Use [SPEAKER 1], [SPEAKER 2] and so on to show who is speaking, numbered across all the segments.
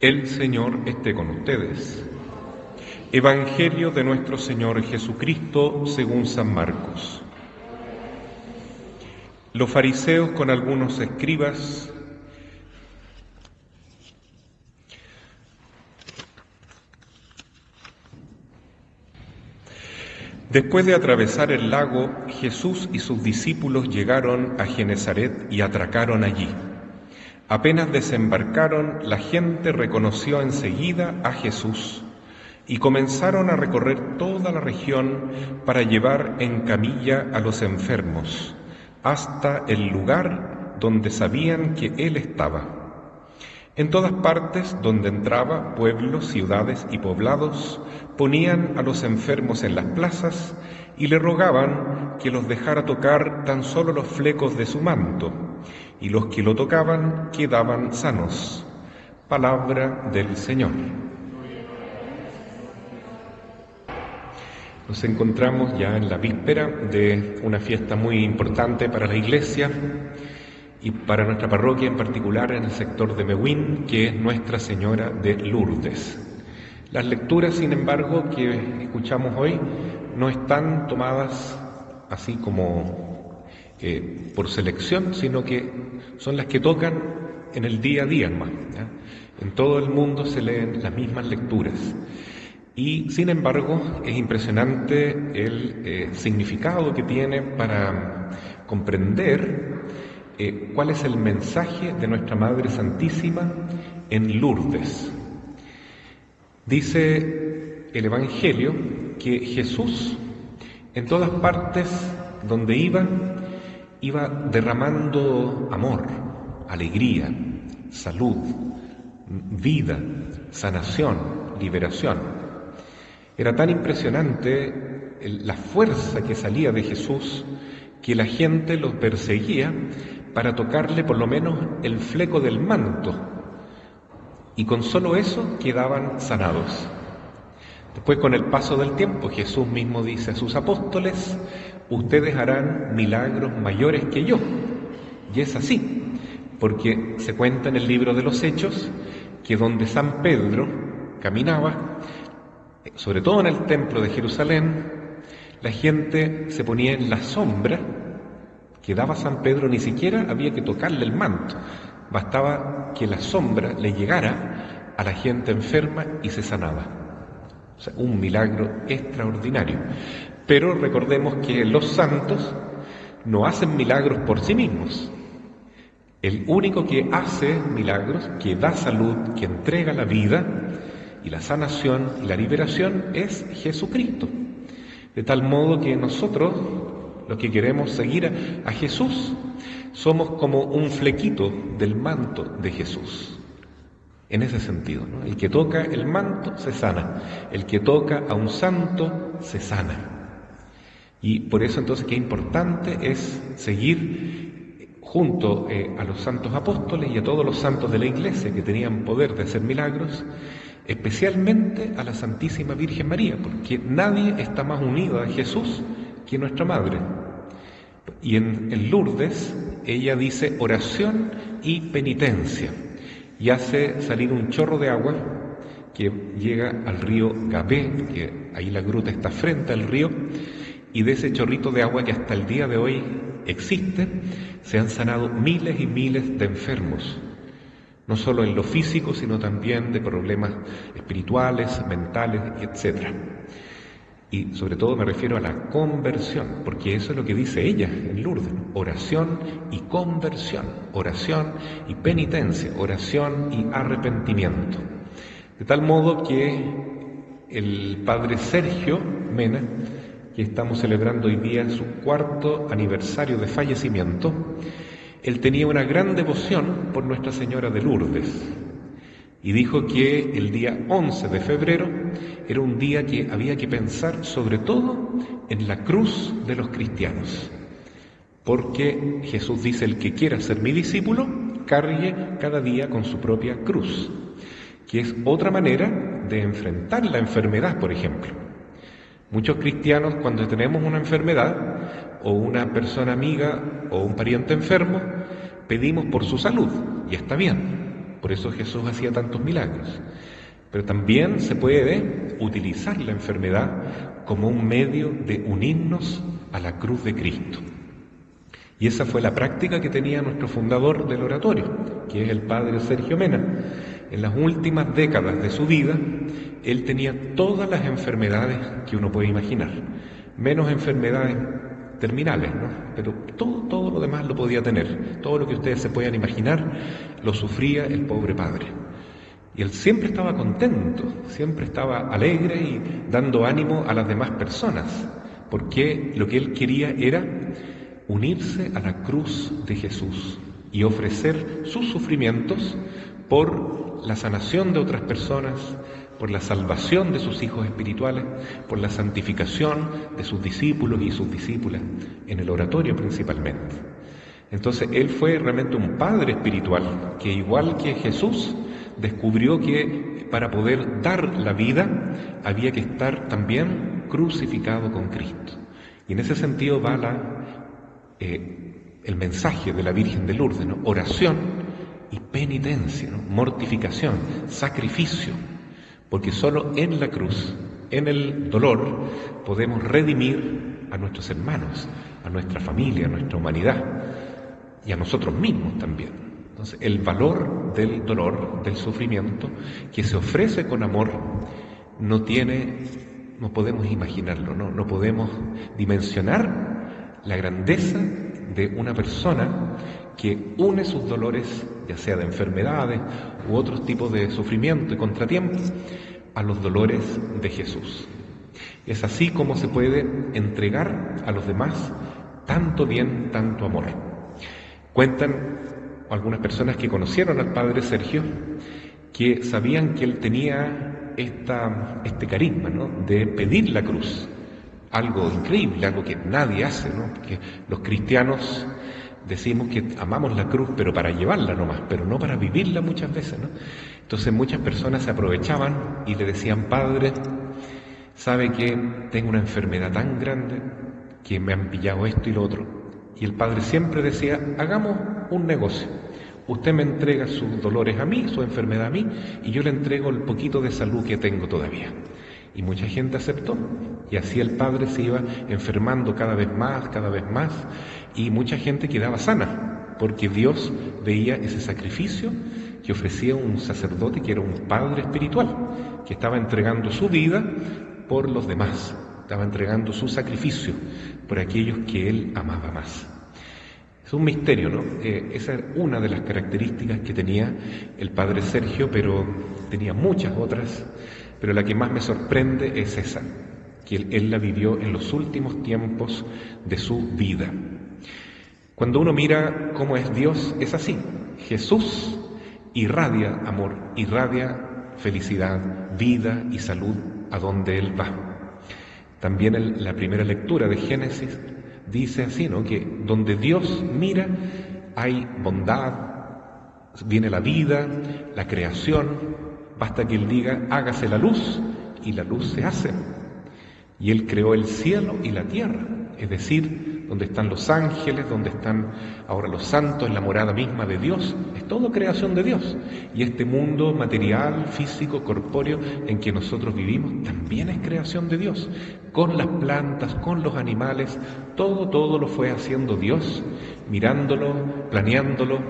[SPEAKER 1] El Señor esté con ustedes. Evangelio de nuestro Señor Jesucristo según San Marcos. Los fariseos con algunos escribas Después de atravesar el lago, Jesús y sus discípulos llegaron a Genesaret y atracaron allí. Apenas desembarcaron, la gente reconoció enseguida a Jesús y comenzaron a recorrer toda la región para llevar en camilla a los enfermos, hasta el lugar donde sabían que Él estaba. En todas partes donde entraba, pueblos, ciudades y poblados, ponían a los enfermos en las plazas y le rogaban que los dejara tocar tan solo los flecos de su manto, y los que lo tocaban quedaban sanos. Palabra del Señor. Nos encontramos ya en la víspera de una fiesta muy importante para la Iglesia y para nuestra parroquia en particular en el sector de Mewin, que es Nuestra Señora de Lourdes. Las lecturas, sin embargo, que escuchamos hoy no están tomadas así como por selección, sino que son las que tocan en el día a día, hermano. En todo el mundo se leen las mismas lecturas. Y, sin embargo, es impresionante el significado que tiene para comprender cuál es el mensaje de nuestra Madre Santísima en Lourdes. Dice el Evangelio que Jesús, en todas partes donde iba derramando amor, alegría, salud, vida, sanación, liberación. Era tan impresionante la fuerza que salía de Jesús que la gente los perseguía para tocarle por lo menos el fleco del manto, y con solo eso quedaban sanados. Después, con el paso del tiempo, Jesús mismo dice a sus apóstoles: ustedes harán milagros mayores que yo. Y es así, porque se cuenta en el libro de los Hechos que donde San Pedro caminaba, sobre todo en el templo de Jerusalén, la gente se ponía en la sombra que daba San Pedro. Ni siquiera había que tocarle el manto, bastaba que la sombra le llegara a la gente enferma y se sanaba. O sea, un milagro extraordinario. Pero recordemos que los santos no hacen milagros por sí mismos. El único que hace milagros, que da salud, que entrega la vida y la sanación y la liberación es Jesucristo. De tal modo que nosotros, los que queremos seguir a Jesús, somos como un flequito del manto de Jesús. En ese sentido, ¿no? El que toca el manto se sana, el que toca a un santo se sana. Y por eso entonces qué importante es seguir junto a los santos apóstoles y a todos los santos de la Iglesia que tenían poder de hacer milagros, especialmente a la Santísima Virgen María, porque nadie está más unido a Jesús que nuestra Madre. Y en Lourdes ella dice oración y penitencia, y hace salir un chorro de agua que llega al río Gabé, que ahí la gruta está frente al río, y de ese chorrito de agua que hasta el día de hoy existe, se han sanado miles y miles de enfermos, no solo en lo físico, sino también de problemas espirituales, mentales, etc. Y sobre todo me refiero a la conversión, porque eso es lo que dice ella en Lourdes: oración y conversión, oración y penitencia, oración y arrepentimiento. De tal modo que el padre Sergio Mena, que estamos celebrando hoy día su 4º aniversario de fallecimiento, él tenía una gran devoción por Nuestra Señora de Lourdes y dijo que el día 11 de febrero era un día que había que pensar sobre todo en la cruz de los cristianos, porque Jesús dice: el que quiera ser mi discípulo, cargue cada día con su propia cruz, que es otra manera de enfrentar la enfermedad, por ejemplo. Muchos cristianos, cuando tenemos una enfermedad o una persona amiga o un pariente enfermo, pedimos por su salud, y está bien. Por eso Jesús hacía tantos milagros. Pero también se puede utilizar la enfermedad como un medio de unirnos a la cruz de Cristo. Y esa fue la práctica que tenía nuestro fundador del oratorio, que es el padre Sergio Mena. En las últimas décadas de su vida, él tenía todas las enfermedades que uno puede imaginar, menos enfermedades terminales, ¿no? Pero todo lo demás lo podía tener. Todo lo que ustedes se puedan imaginar lo sufría el pobre padre. Y él siempre estaba contento, siempre estaba alegre y dando ánimo a las demás personas, porque lo que él quería era unirse a la cruz de Jesús y ofrecer sus sufrimientos por la sanación de otras personas, por la salvación de sus hijos espirituales, por la santificación de sus discípulos y sus discípulas, en el oratorio principalmente. Entonces él fue realmente un padre espiritual que, igual que Jesús, descubrió que para poder dar la vida había que estar también crucificado con Cristo. Y en ese sentido va el mensaje de la Virgen de Lourdes, ¿no? Oración y penitencia, ¿no? Mortificación, sacrificio, porque solo en la cruz, en el dolor, podemos redimir a nuestros hermanos, a nuestra familia, a nuestra humanidad y a nosotros mismos también. Entonces, el valor del dolor, del sufrimiento, que se ofrece con amor, no podemos imaginarlo, no podemos dimensionar la grandeza de una persona que une sus dolores, ya sea de enfermedades u otros tipos de sufrimiento y contratiempos, a los dolores de Jesús. Es así como se puede entregar a los demás tanto bien, tanto amor. Cuentan algunas personas que conocieron al padre Sergio, que sabían que él tenía este carisma, ¿no?, de pedir la cruz, algo increíble, algo que nadie hace, ¿no? Porque los cristianos decimos que amamos la cruz, pero para llevarla nomás, pero no para vivirla muchas veces, ¿no? Entonces muchas personas se aprovechaban y le decían: Padre, sabe que tengo una enfermedad tan grande que me han pillado esto y lo otro. Y el padre siempre decía: hagamos un negocio. Usted me entrega sus dolores a mí, su enfermedad a mí, y yo le entrego el poquito de salud que tengo todavía. Y mucha gente aceptó. Y así el padre se iba enfermando cada vez más, y mucha gente quedaba sana, porque Dios veía ese sacrificio que ofrecía un sacerdote que era un padre espiritual, que estaba entregando su vida por los demás, estaba entregando su sacrificio por aquellos que él amaba más. Es un misterio, ¿no? Esa era una de las características que tenía el padre Sergio, pero tenía muchas otras, pero la que más me sorprende es esa, que él la vivió en los últimos tiempos de su vida. Cuando uno mira cómo es Dios, es así. Jesús irradia amor, irradia felicidad, vida y salud a donde Él va. También la primera lectura de Génesis dice así, ¿no?, que donde Dios mira hay bondad, viene la vida, la creación. Basta que Él diga: hágase la luz, y la luz se hace. Y Él creó el cielo y la tierra, es decir, donde están los ángeles, donde están ahora los santos, en la morada misma de Dios, es todo creación de Dios. Y este mundo material, físico, corpóreo en que nosotros vivimos, también es creación de Dios. Con las plantas, con los animales, todo lo fue haciendo Dios, mirándolo, planeándolo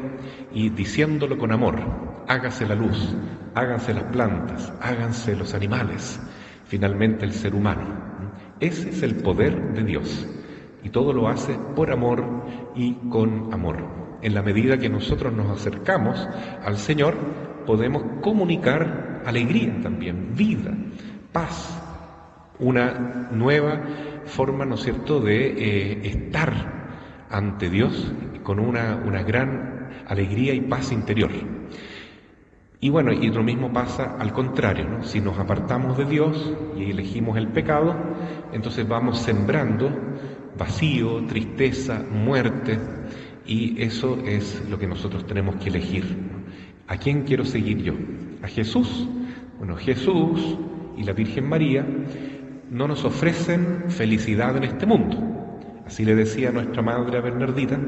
[SPEAKER 1] y diciéndolo con amor: hágase la luz, háganse las plantas, háganse los animales, finalmente el ser humano. Ese es el poder de Dios. Y todo lo hace por amor y con amor. En la medida que nosotros nos acercamos al Señor, podemos comunicar alegría también, vida, paz, una nueva forma, ¿no es cierto?, de estar ante Dios con una gran alegría y paz interior. Y bueno, y lo mismo pasa al contrario, ¿no? Si nos apartamos de Dios y elegimos el pecado, entonces vamos sembrando vacío, tristeza, muerte, y eso es lo que nosotros tenemos que elegir, ¿no? ¿A quién quiero seguir yo? ¿A Jesús? Bueno, Jesús y la Virgen María no nos ofrecen felicidad en este mundo. Así le decía nuestra madre a Bernardita,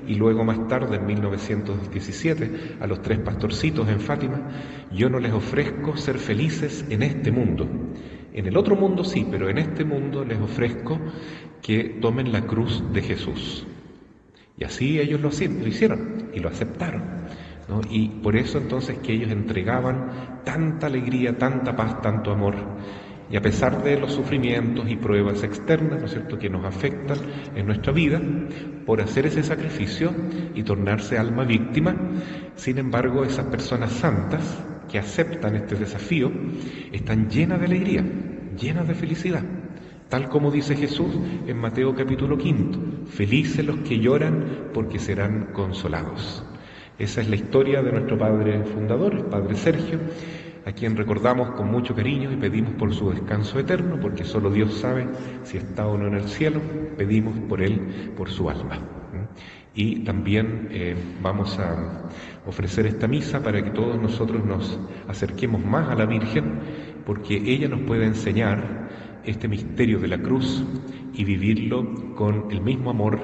[SPEAKER 1] y luego más tarde, en 1917, a los 3 pastorcitos en Fátima: yo no les ofrezco ser felices en este mundo. En el otro mundo sí, pero en este mundo les ofrezco que tomen la cruz de Jesús. Y así ellos lo hicieron y lo aceptaron, ¿no? Y por eso entonces que ellos entregaban tanta alegría, tanta paz, tanto amor. Y a pesar de los sufrimientos y pruebas externas, ¿no es cierto?, que nos afectan en nuestra vida, por hacer ese sacrificio y tornarse alma víctima, sin embargo, esas personas santas que aceptan este desafío están llenas de alegría, llenas de felicidad. Tal como dice Jesús en Mateo capítulo 5, felices los que lloran porque serán consolados. Esa es la historia de nuestro padre fundador, el padre Sergio, a quien recordamos con mucho cariño y pedimos por su descanso eterno, porque solo Dios sabe si está o no en el cielo. Pedimos por él, por su alma. Y también vamos a ofrecer esta misa para que todos nosotros nos acerquemos más a la Virgen, porque ella nos puede enseñar este misterio de la cruz y vivirlo con el mismo amor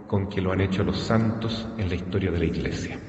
[SPEAKER 1] con que lo han hecho los santos en la historia de la Iglesia.